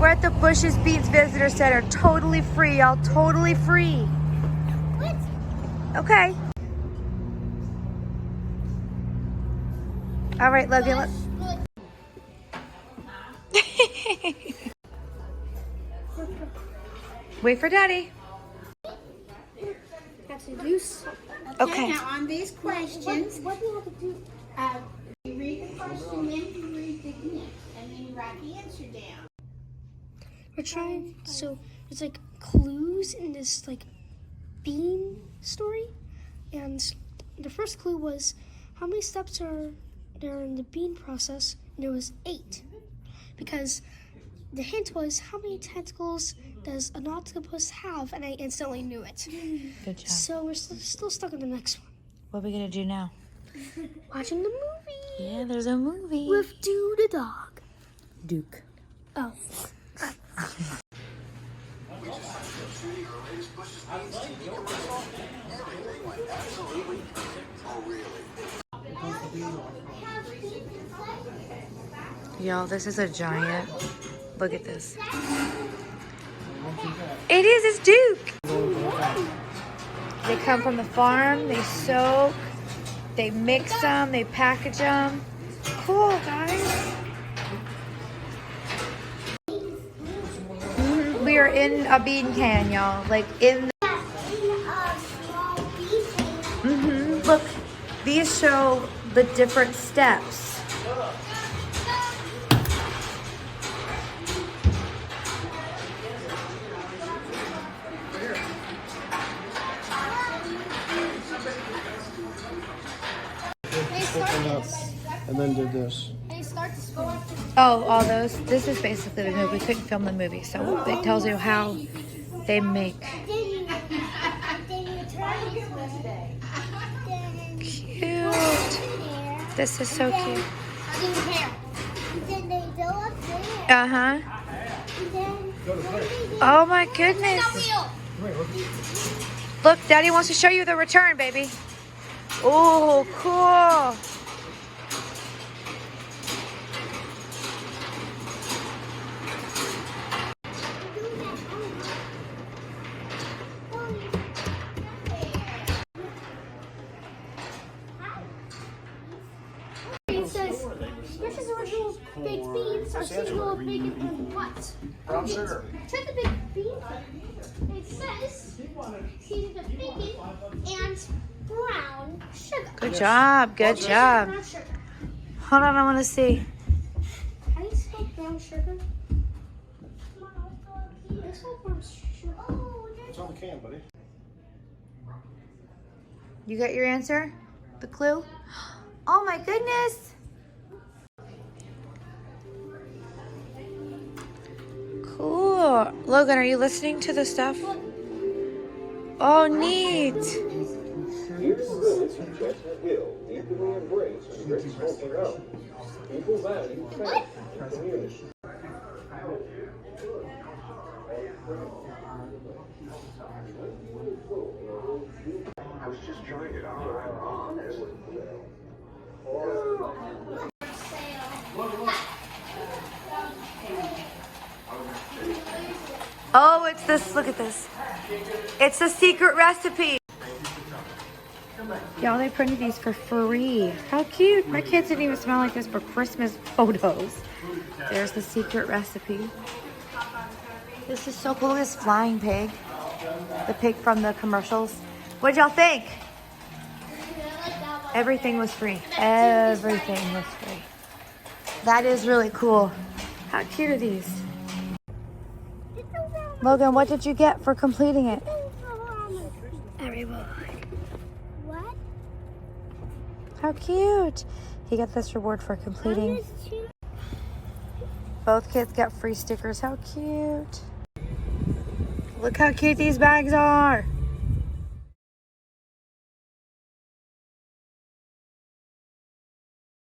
We're at the Bush's Beans Visitor Center. Totally free, y'all. Totally free. What? Okay. All right, Logan. Wait for Daddy. Okay. Now on these questions, what do you have to do? You read the question, then you read the hint, and then you write the answer down. We're trying, so it's like clues in this like bean story, and the first clue was how many steps are there in the bean process, and it was 8, because the hint was how many tentacles does an octopus have, and I instantly knew it. Good job. So we're still stuck on the next one. What are we gonna do now? Watching the movie Yeah, there's a movie. with Duke the dog. Duke. Oh. Y'all, this is a giant. Look at this. It is, it's Duke. They come from the farm, they soak, they mix them, they package them. Cool, guys. We are in a bean can, y'all. Like in the... Look, these show the different steps. Open up and then do this. Oh, all those. This is basically the movie. We couldn't film the movie, so it tells you how they make. Cute. This is so cute. Uh-huh. Oh my goodness. Look, Daddy wants to show you the return, baby. Oh, cool. It says, Bush's original baked beans are seasonal of bacon and what? Brown sugar. Check the baked bean. It says seasoned with bacon and brown sugar. Good job. Good job. Brown sugar. Hold on, I want to see. How do you spell brown sugar? I spell brown sugar. It's on the can, buddy. You got your answer? The clue? Oh my goodness. Cool. Logan, are you listening to the stuff? Oh, neat. Here's Chestnut Hill, deeply embraced strict smoking out. People value faith and community. I was just trying it out. Honestly. Oh, it's this. Look at this. It's a secret recipe. Y'all, they printed these for free. How cute. My kids didn't even smell like this for Christmas photos. There's the secret recipe. This is so cool. This flying pig. The pig from the commercials. What'd y'all think? Everything was free. Everything was free. That is really cool. How cute are these? Logan, what did you get for completing it? Everyone. What? How cute. He got this reward for completing. Both kids got free stickers. How cute. Look how cute these bags are.